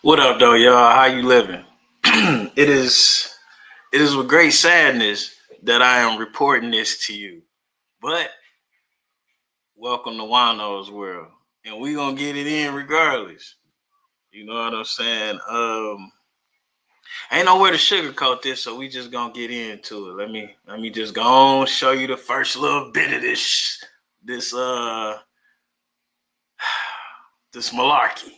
What up, though, y'all? How you living? it is with great sadness that I am reporting this to you. But welcome to Juan-o's world, and we gonna get it in regardless. You know what I'm saying? Ain't nowhere to sugarcoat this, so we just gonna get into it. Let me just go on show you the first little bit of this this malarkey.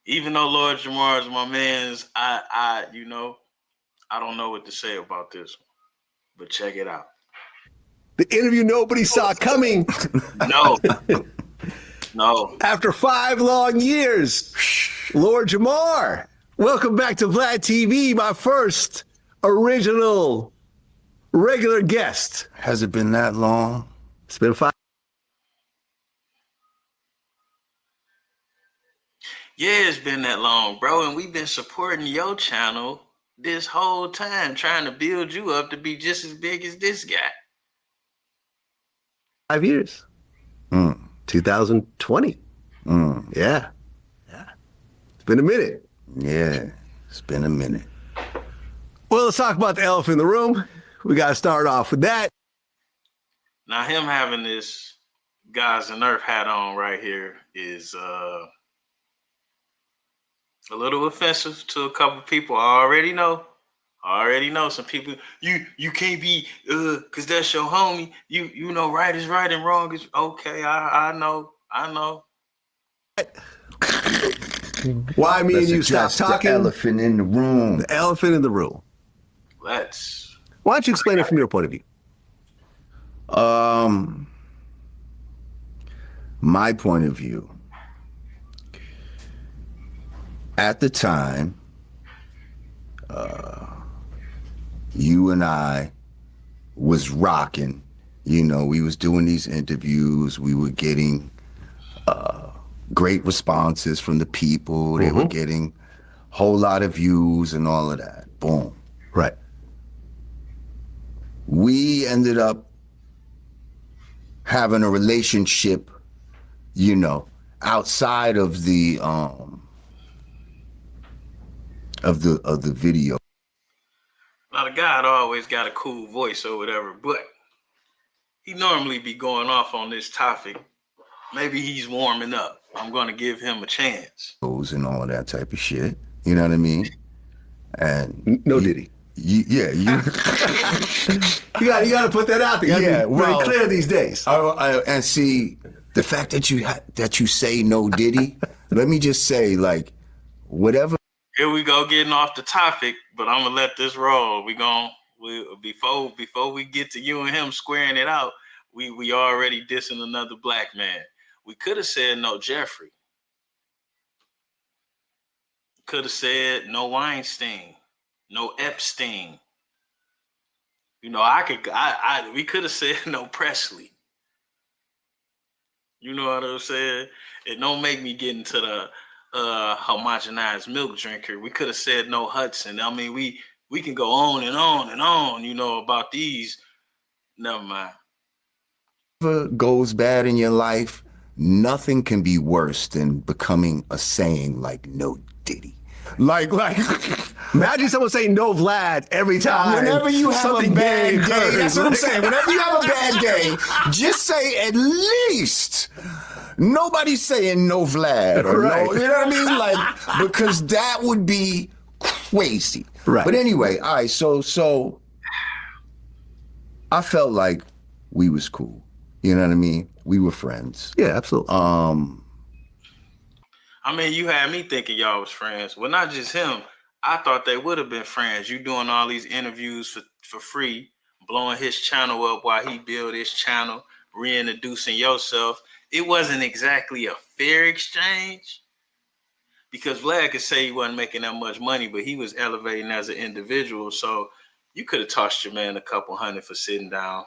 Even though Lord Jamar is my man's, I don't know what to say about this one, but check it out. The interview nobody saw coming. No, no. After 5 long years, Lord Jamar, welcome back to Vlad TV, my first original regular guest. Has it been that long? It's been 5. Yeah, it's been that long, bro, and we've been supporting your channel this whole time, trying to build you up to be just as big as this guy. 5 years. 2020. Yeah. It's been a minute. Yeah, it's been a minute. Well, let's talk about the elephant in the room. We got to start off with that. Now, him having this Guys and Earth hat on right here is a little offensive to a couple people. I already know some people. You can't be cause that's your homie. You know right is right and wrong is okay. I know. Why me and you stop address talking? The elephant in the room. The elephant in the room. Why don't you explain it from your point of view? My point of view. At the time, you and I was rocking. You know, we was doing these interviews. We were getting great responses from the people. They were getting a whole lot of views and all of that. Boom. Right. We ended up having a relationship, you know, outside of the video. Now the guy had always got a cool voice or whatever, but he normally be going off on this topic. Maybe he's warming up. I'm gonna give him a chance. And all of that type of shit. You know what I mean? And no Diddy. You You got to put that out there. Yeah, well, very clear these days. And see, the fact that you say no Diddy, let me just say, like, whatever. Here we go, getting off the topic, but I'm gonna let this roll. Before we get to you and him squaring it out, we already dissing another black man. We could have said no Jeffrey. Could have said no Weinstein, no Epstein. You know, we could have said no Presley. You know what I'm saying? It don't make me get into the homogenized milk drinker. We could have said no Hudson. I mean, we can go on and on and on, you know, about these. Never mind. Whatever goes bad in your life, nothing can be worse than becoming a saying like no Diddy. Like imagine someone saying no Vlad every time. Whenever you have a bad day, that's what I'm saying. Whenever you have a bad day, just say at least nobody's saying no Vlad or right. no, you know what I mean? Like, because that would be crazy. Right. But anyway, all right, so I felt like we was cool. You know what I mean? We were friends. Yeah, absolutely. I mean, you had me thinking y'all was friends. Well, not just him. I thought they would have been friends. You doing all these interviews for free, blowing his channel up while he built his channel, reintroducing yourself. It wasn't exactly a fair exchange because Vlad could say he wasn't making that much money, but he was elevating as an individual. So you could have tossed your man a couple hundred for sitting down.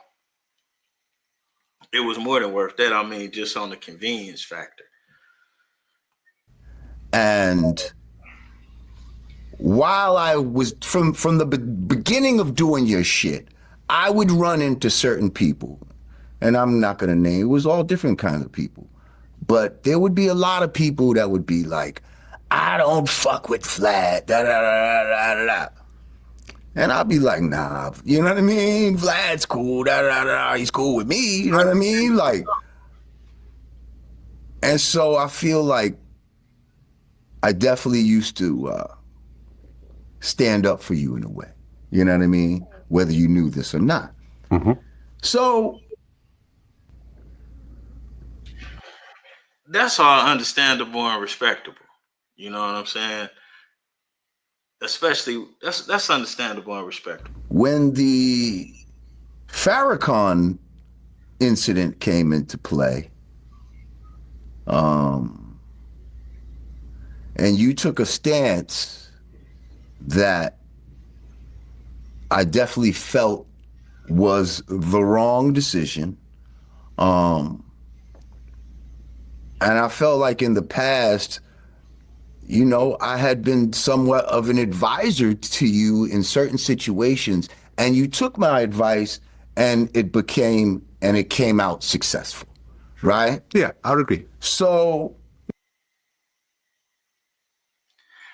It was more than worth that. I mean, just on the convenience factor. And while I was from the beginning of doing your shit, I would run into certain people, and I'm not gonna name. It was all different kinds of people, but there would be a lot of people that would be like, I don't fuck with Vlad. Da, da, da, da, da, da. And I'll be like, nah, you know what I mean? Vlad's cool. Da, da, da, he's cool with me. You know what I mean? Like, and so I feel like I definitely used to stand up for you in a way. You know what I mean? Whether you knew this or not. Mm-hmm. So That's all understandable and respectable. You know what I'm saying? Especially that's understandable and respectable. when the Farrakhan incident came into play, and you took a stance that I definitely felt was the wrong decision. And I felt like in the past, you know, I had been somewhat of an advisor to you in certain situations, and you took my advice and it came out successful, right? Yeah, I would agree. So,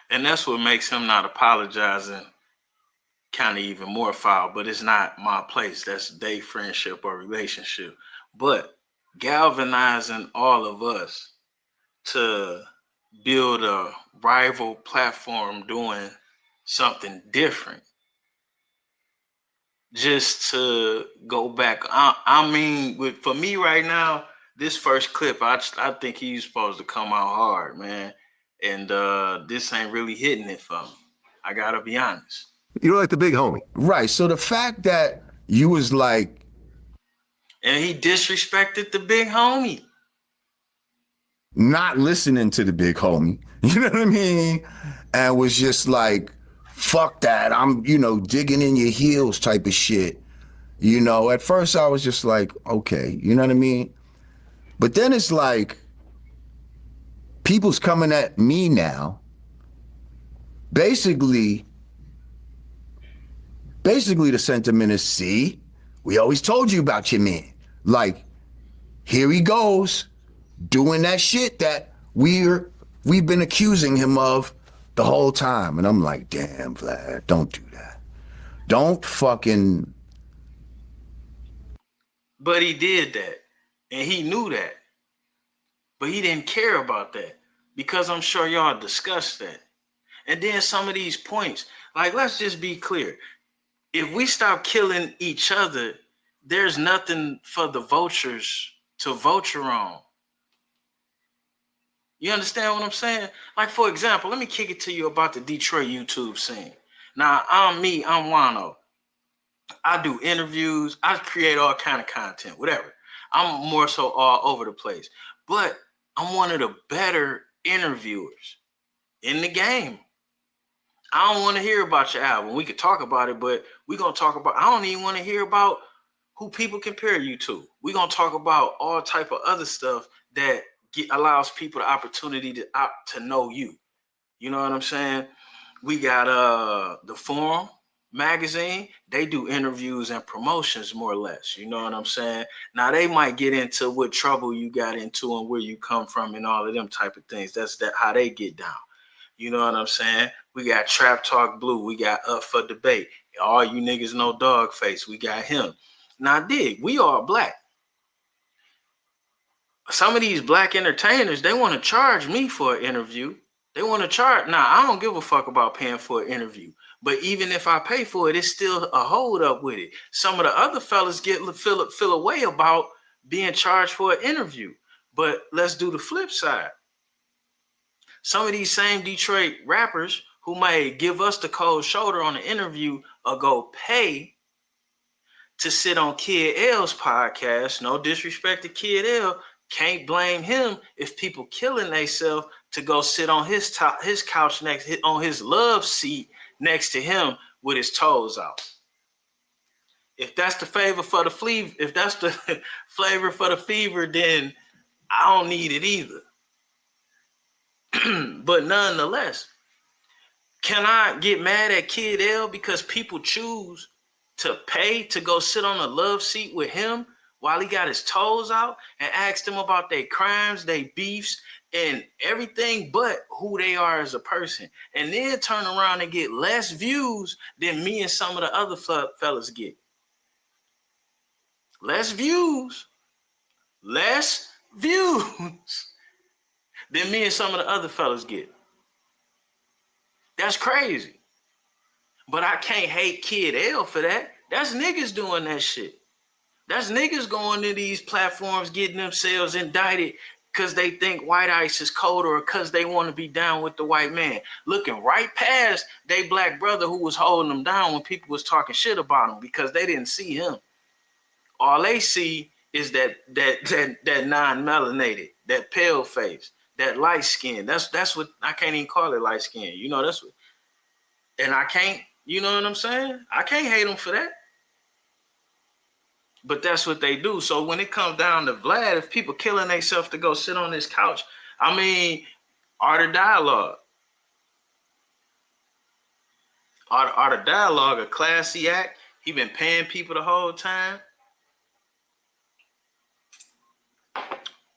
And that's what makes him not apologizing kind of even more foul, but it's not my place. That's their friendship or relationship. But galvanizing all of us to build a rival platform doing something different. Just to go back, I mean, for me right now, this first clip, I think he's supposed to come out hard, man. And this ain't really hitting it for me. I gotta be honest. You're like the big homie. right. So the fact that you was like, And he disrespected the big homie. not listening to the big homie, you know what I mean? And was just like, fuck that. I'm, you know, digging in your heels type of shit. You know, at first I was just like, okay, you know what I mean? But then it's like, people's coming at me now. Basically, the sentiment is, see, we always told you about your man. Like, here he goes, doing that shit that we've been accusing him of the whole time. And I'm like, damn, Vlad, don't do that. Don't fucking. But he did that. And he knew that. But he didn't care about that. Because I'm sure y'all discussed that. And then some of these points, like, let's just be clear. If we stop killing each other, there's nothing for the vultures to vulture on. You understand what I'm saying? Like, for example, let me kick it to you about the Detroit YouTube scene. Now, I'm Juan-o. I do interviews. I create all kind of content, whatever. I'm more so all over the place. But I'm one of the better interviewers in the game. I don't want to hear about your album. We could talk about it, but we're going to talk about, I don't even want to hear about who people compare you to. We're going to talk about all type of other stuff that allows people the opportunity to know you. You know what I'm saying? We got the Forum magazine. They do interviews and promotions more or less. You know what I'm saying? Now they might get into what trouble you got into and where you come from and all of them type of things. That's how they get down. You know what I'm saying? We got Trap Talk Blue. We got Up for Debate. All you niggas know Dogface. We got him. Now dig, we are black. Some of these black entertainers, they want to charge me for an interview. They want to charge. Now, I don't give a fuck about paying for an interview. But even if I pay for it, it's still a hold up with it. Some of the other fellas feel away about being charged for an interview. But let's do the flip side. Some of these same Detroit rappers who might give us the cold shoulder on the interview or go pay to sit on Kid L's podcast. No disrespect to Kid L. Can't blame him if people killing themselves to go sit on his couch on his love seat next to him with his toes out. If that's the flavor for the flea, if that's the flavor for the fever, then I don't need it either. But nonetheless, can I get mad at Kid L because people choose to pay to go sit on a love seat with him while he got his toes out and asked them about their crimes, their beefs, and everything but who they are as a person. And then turn around and get less views than me and some of the other fellas get. Less views than me and some of the other fellas get. That's crazy. But I can't hate Kid L for that. That's niggas doing that shit. That's niggas going to these platforms getting themselves indicted because they think white ice is colder or because they want to be down with the white man. Looking right past they black brother who was holding them down when people was talking shit about him because they didn't see him. All they see is that non-melanated, that pale face, that light skin. That's what I can't even call it light skin. You know, that's what, and I can't, you know what I'm saying? I can't hate them for that. But that's what they do. So when it comes down to Vlad, if people killing themselves to go sit on this couch, I mean, Art of Dialogue. Art of Dialogue, a classy act. He been paying people the whole time.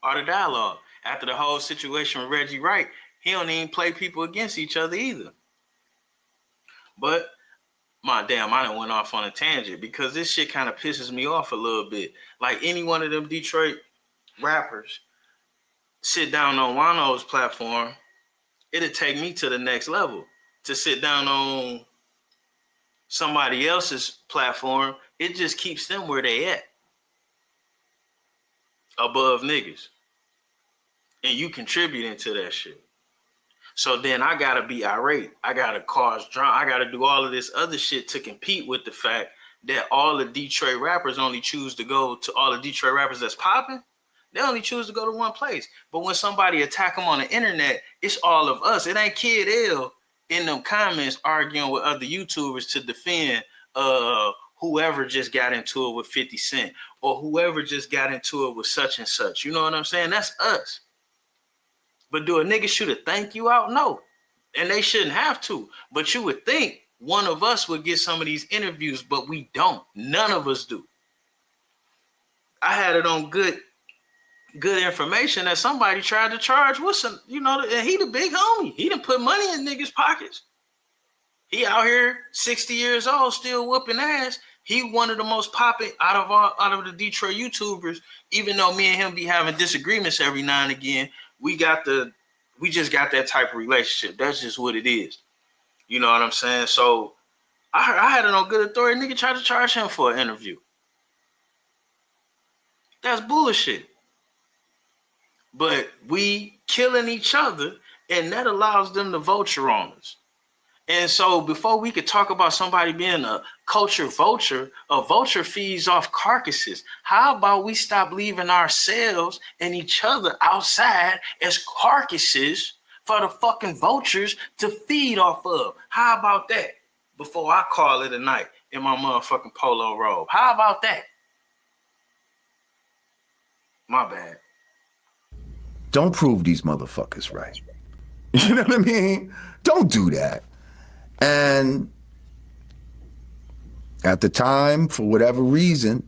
Art of Dialogue. After the whole situation with Reggie Wright, he don't even play people against each other either. But I done went off on a tangent because this shit kind of pisses me off a little bit. Like any one of them Detroit rappers sit down on Juan-o's platform, it'll take me to the next level. To sit down on somebody else's platform, it just keeps them where they at. Above niggas. And you contributing to that shit. So then I gotta be irate. I gotta cause drama. I gotta do all of this other shit to compete with the fact that all the Detroit rappers only choose to go to all the Detroit rappers that's popping. They only choose to go to one place. But when somebody attack them on the internet, it's all of us. It ain't Kid L in them comments arguing with other YouTubers to defend whoever just got into it with 50 Cent or whoever just got into it with such and such. You know what I'm saying? That's us. But do a nigga shoot a thank you out? No. And they shouldn't have to. But you would think one of us would get some of these interviews, but we don't. None of us do. I had it on good information that somebody tried to charge with some, you know, and he the big homie. He done put money in niggas' pockets. He out here 60 years old, still whooping ass. He one of the most popping out of the Detroit YouTubers, even though me and him be having disagreements every now and again. We just got that type of relationship. That's just what it is. You know what I'm saying? So I had it on good authority. Nigga tried to charge him for an interview. That's bullshit. But we killing each other, and that allows them to vulture on us. And so before we could talk about somebody being a culture vulture, a vulture feeds off carcasses. How about we stop leaving ourselves and each other outside as carcasses for the fucking vultures to feed off of? How about that? Before I call it a night in my motherfucking polo robe. How about that? My bad. Don't prove these motherfuckers right. You know what I mean? Don't do that. And at the time, for whatever reason,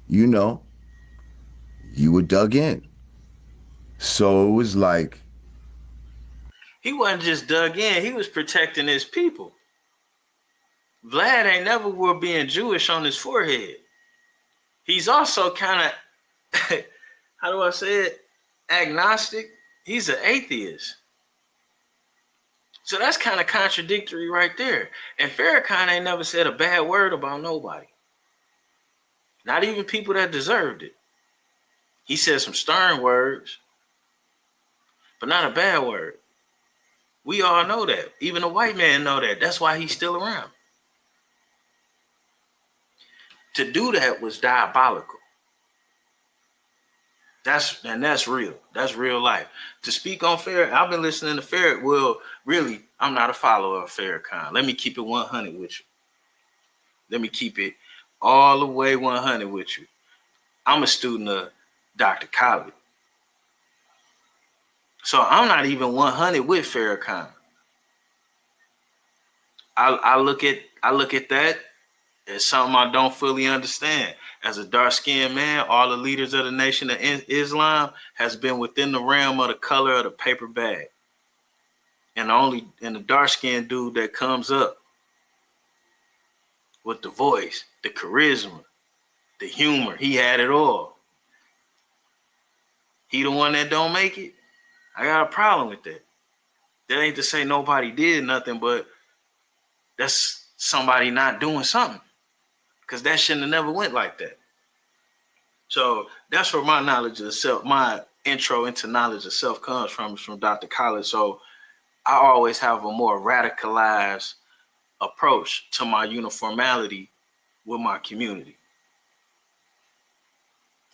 you know, you were dug in. So it was like, he wasn't just dug in, he was protecting his people. Vlad ain't never wore being Jewish on his forehead. He's also kind of, how do I say it, agnostic. He's an atheist. So that's kind of contradictory right there. And Farrakhan ain't never said a bad word about nobody. Not even people that deserved it. He said some stern words, but not a bad word. We all know that. Even a white man know that. That's why he's still around. To do that was diabolical. That's real. That's real life. To speak on Farrakhan, I've been listening to Farrakhan. Well, really, I'm not a follower of Farrakhan. Let me keep it 100 with you. Let me keep it all the way 100 with you. I'm a student of Dr. Khaled. So I'm not even 100 with Farrakhan. I look at that It's something I don't fully understand. As a dark-skinned man, all the leaders of the Nation of Islam has been within the realm of the color of the paper bag. And the dark-skinned dude that comes up with the voice, the charisma, the humor, he had it all. He the one that don't make it? I got a problem with that. That ain't to say nobody did nothing, but that's somebody not doing something. Because that shouldn't have never went like that. So that's where my knowledge of self, my intro into knowledge of self comes from Dr. College. So I always have a more radicalized approach to my uniformity with my community.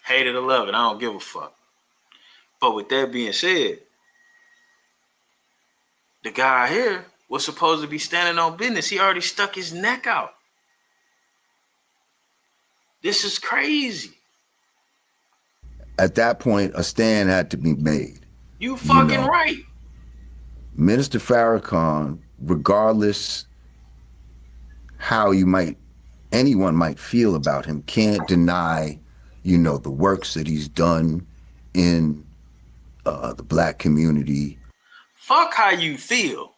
Hate it or love it, I don't give a fuck. But with that being said, the guy here was supposed to be standing on business. He already stuck his neck out. This is crazy. At that point, a stand had to be made. You fucking right. Minister Farrakhan, regardless how anyone might feel about him, can't deny, the works that he's done in the black community. Fuck how you feel.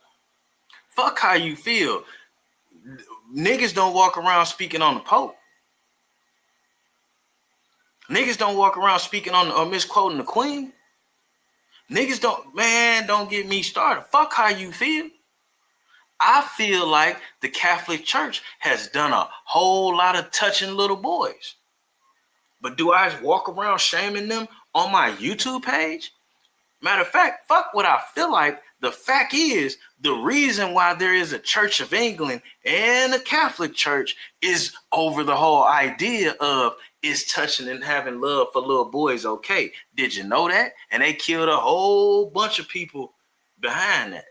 Fuck how you feel. Niggas don't walk around speaking on the Pope. Niggas don't walk around speaking on or misquoting the Queen. Niggas don't get me started. Fuck how you feel. I feel like the Catholic Church has done a whole lot of touching little boys. But do I walk around shaming them on my YouTube page? Matter of fact, fuck what I feel like. The fact is, the reason why there is a Church of England and a Catholic Church is over the whole idea of is touching and having love for little boys okay. Did you know that? And they killed a whole bunch of people behind that.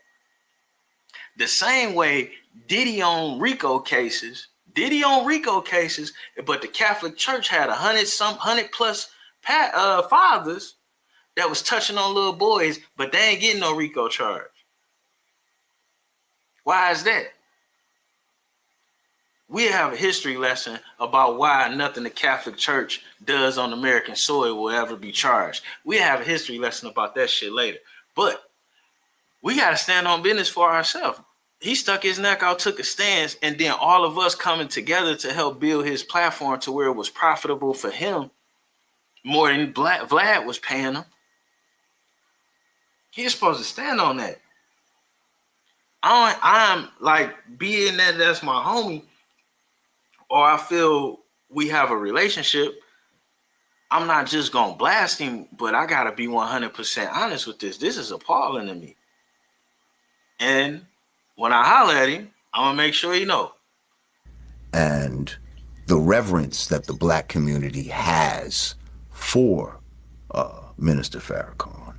The same way Diddy on RICO cases, but the Catholic Church had 100 plus fathers that was touching on little boys, but they ain't getting no RICO charge. Why is that? We have a history lesson about why nothing the Catholic Church does on American soil will ever be charged. We have a history lesson about that shit later. But we got to stand on business for ourselves. He stuck his neck out, took a stance, and then all of us coming together to help build his platform to where it was profitable for him more than Vlad was paying him. He's supposed to stand on that. I'm like, being that that's my homie, or I feel we have a relationship, I'm not just going to blast him, but I got to be 100% honest with this. This is appalling to me. And when I holler at him, I'm going to make sure he know. And the reverence that the black community has for Minister Farrakhan.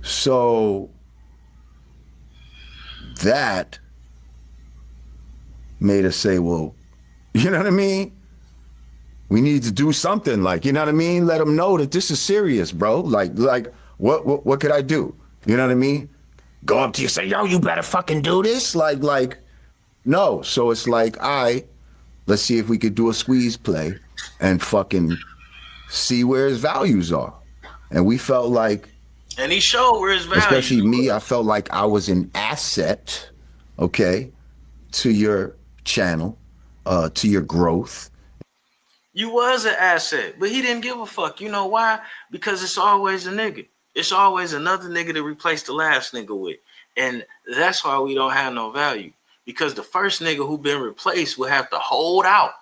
So that made us say, well, you know what I mean? We need to do something, like, you know what I mean? Let them know that this is serious, bro. Like what could I do? You know what I mean? Go up to you, say, yo, you better fucking do this. Like, no. So it's like, let's see if we could do a squeeze play and fucking see where his values are. And we felt like, and he showed where his values, especially me, I felt like I was an asset, okay, to your channel, to your growth. You was an asset, but he didn't give a fuck. You know why? Because it's always a nigga. It's always another nigga to replace the last nigga with. And that's why we don't have no value. Because the first nigga who been replaced will have to hold out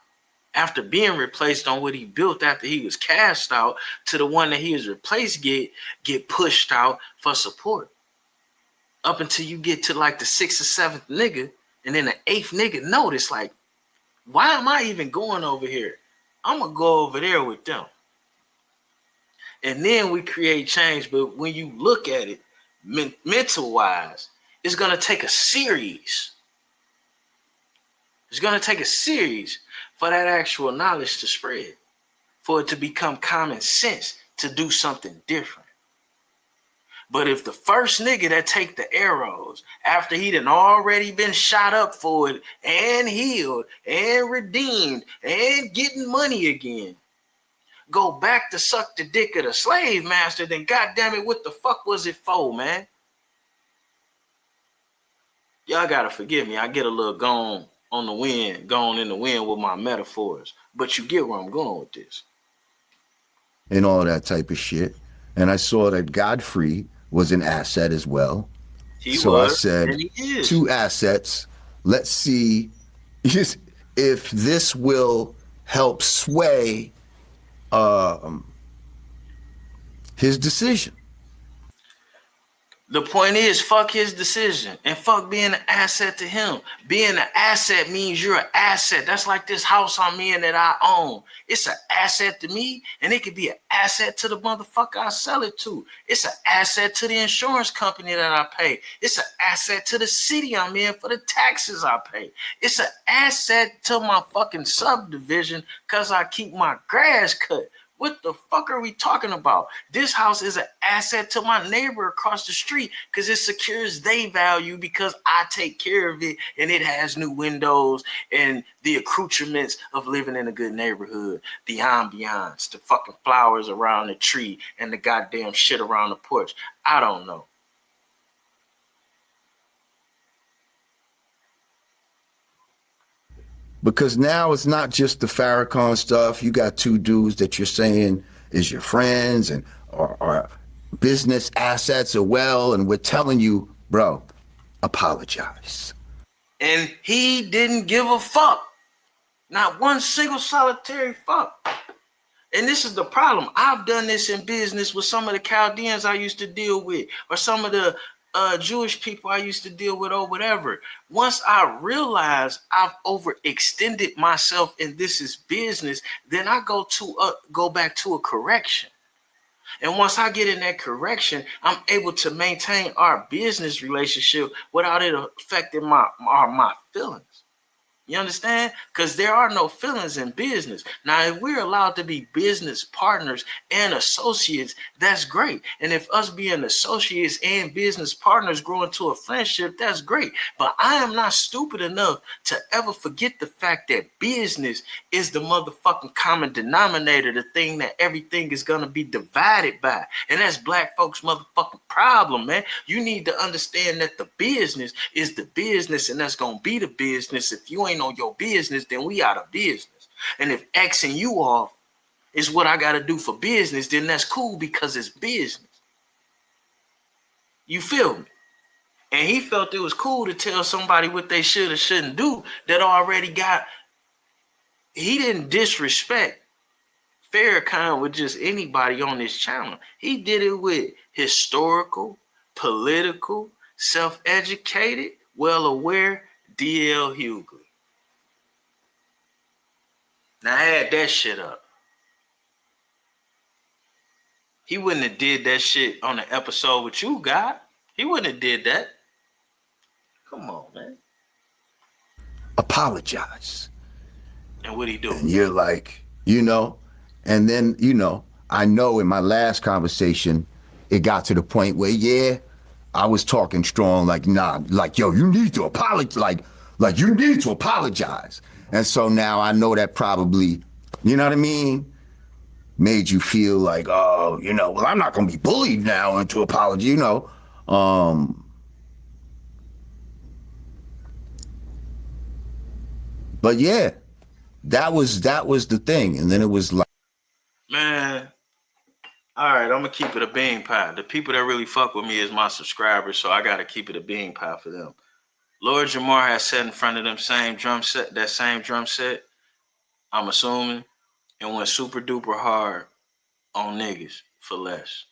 after being replaced on what he built after he was cast out, to the one that he was replaced get pushed out for support. Up until you get to like the 6th or 7th nigga, and then the 8th nigga notice, like, why am I even going over here? I'm going to go over there with them. And then we create change. But when you look at it, mental-wise, it's going to take a series. It's going to take a series for that actual knowledge to spread, for it to become common sense to do something different. But if the first nigga that take the arrows after he done already been shot up for it and healed and redeemed and getting money again, go back to suck the dick of the slave master, then goddamn it, what the fuck was it for, man? Y'all gotta forgive me. I get a little gone in the wind with my metaphors. But you get where I'm going with this. And all that type of shit. And I saw that Godfrey was an asset as well. He so I was, said, and he is. 2 assets. Let's see if this will help sway his decision. The point is, fuck his decision and fuck being an asset to him. Being an asset means you're an asset. That's like this house I'm in that I own. It's an asset to me, and it could be an asset to the motherfucker I sell it to. It's an asset to the insurance company that I pay. It's an asset to the city I'm in for the taxes I pay. It's an asset to my fucking subdivision because I keep my grass cut. What the fuck are we talking about? This house is an asset to my neighbor across the street because it secures their value because I take care of it and it has new windows and the accoutrements of living in a good neighborhood, the ambiance, the fucking flowers around the tree and the goddamn shit around the porch. I don't know. Because now it's not just the Farrakhan stuff. You got 2 dudes that you're saying is your friends and are business assets as well. And we're telling you, bro, apologize. And he didn't give a fuck. Not one single solitary fuck. And this is the problem. I've done this in business with some of the Chaldeans I used to deal with, or some of the Jewish people I used to deal with, or whatever. Once I realize I've overextended myself and this is business, then I go back to a correction. And once I get in that correction, I'm able to maintain our business relationship without it affecting my feelings. You understand? Because there are no feelings in business. Now, if we're allowed to be business partners and associates, that's great. And if us being associates and business partners grow into a friendship, that's great. But I am not stupid enough to ever forget the fact that business is the motherfucking common denominator, the thing that everything is going to be divided by. And that's black folks' motherfucking problem, man. You need to understand that the business is the business, and that's going to be the business. If you ain't on your business, then we out of business. And if Xing you off is what I got to do for business, then that's cool because it's business. You feel me? And he felt it was cool to tell somebody what they should or shouldn't do that already got. He didn't disrespect Farrakhan with just anybody on this channel. He did it with historical, political, self-educated, well-aware D.L. Hughley. Now add that shit up. He wouldn't have did that shit on the episode with you, God. He wouldn't have did that. Come on, man. Apologize. And what'd he do? And you're like, and then, I know in my last conversation, it got to the point where, yeah, I was talking strong, like, nah, like, yo, you need to apologize. Like you need to apologize. And so now I know that probably, you know what I mean, made you feel like, oh, well, I'm not going to be bullied now into apology, But yeah, that was the thing. And then it was like, man, all right, I'm going to keep it a bean pie. The people that really fuck with me is my subscribers, so I got to keep it a bean pie for them. Lord Jamar has sat in front of that same drum set, I'm assuming, and went super duper hard on niggas for less.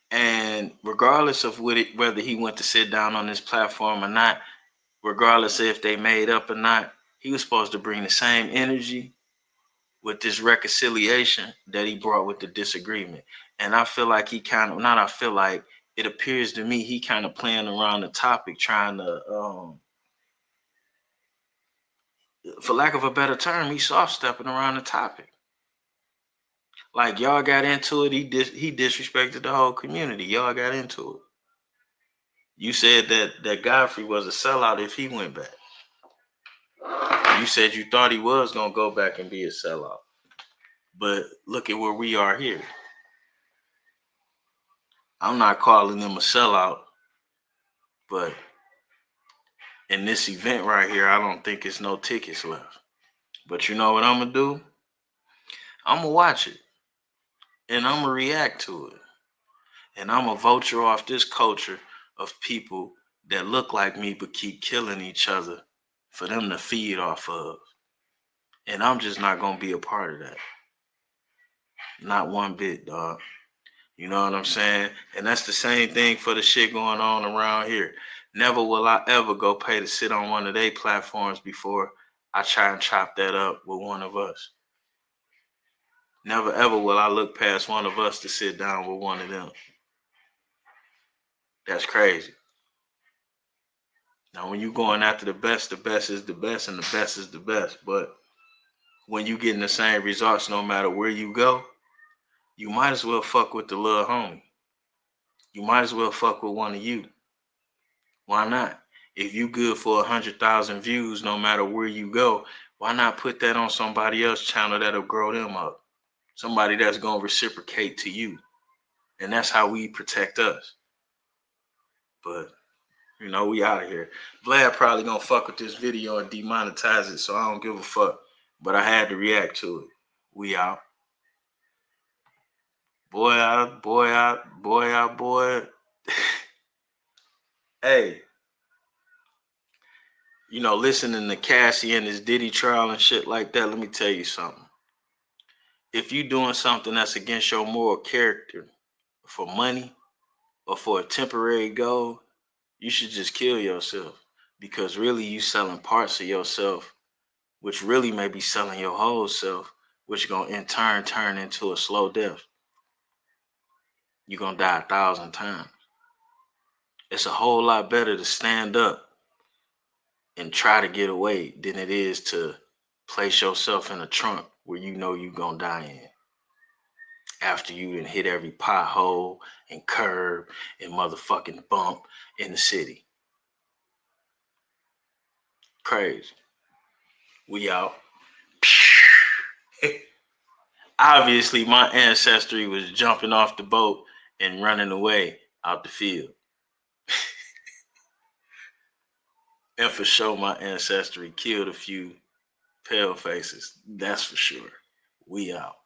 And regardless of whether he went to sit down on this platform or not, regardless of if they made up or not, he was supposed to bring the same energy with this reconciliation that he brought with the disagreement. And I feel like it appears to me he kind of playing around the topic, trying to, for lack of a better term, he's soft stepping around the topic. Like y'all got into it. He disrespected the whole community. Y'all got into it. You said that Godfrey was a sellout if he went back. You said you thought he was gonna go back and be a sellout. But look at where we are here. I'm not calling them a sellout, but in this event right here, I don't think it's no tickets left. But you know what I'm gonna do? I'm gonna watch it and I'm gonna react to it. And I'm gonna vulture off this culture of people that look like me but keep killing each other for them to feed off of. And I'm just not gonna be a part of that. Not one bit, dog. You know what I'm saying? And that's the same thing for the shit going on around here. Never will I ever go pay to sit on one of their platforms before I try and chop that up with one of us. Never ever will I look past one of us to sit down with one of them. That's crazy. Now, when you going after the best is the best, and the best is the best. But when you getting the same results, no matter where you go, you might as well fuck with the little homie. You might as well fuck with one of you. Why not? If you good for 100,000 views, no matter where you go, why not put that on somebody else's channel that'll grow them up? Somebody that's gonna reciprocate to you. And that's how we protect us. But you know, we out of here. Vlad probably gonna fuck with this video and demonetize it, so I don't give a fuck. But I had to react to it. We out. Boy out, boy out, boy out, boy. Hey, you know, listening to Cassie and his Diddy trial and shit like that, let me tell you something. If you doing something that's against your moral character for money or for a temporary goal, you should just kill yourself. Because really you selling parts of yourself, which really may be selling your whole self, which gonna in turn turn into a slow death. You're gonna die 1,000 times. It's a whole lot better to stand up and try to get away than it is to place yourself in a trunk where you know you're gonna die in. After you done hit every pothole and curb and motherfucking bump in the city. Crazy. We out. Obviously, my ancestry was jumping off the boat and running away out the field. And for sure, my ancestry killed a few pale faces. That's for sure. We out.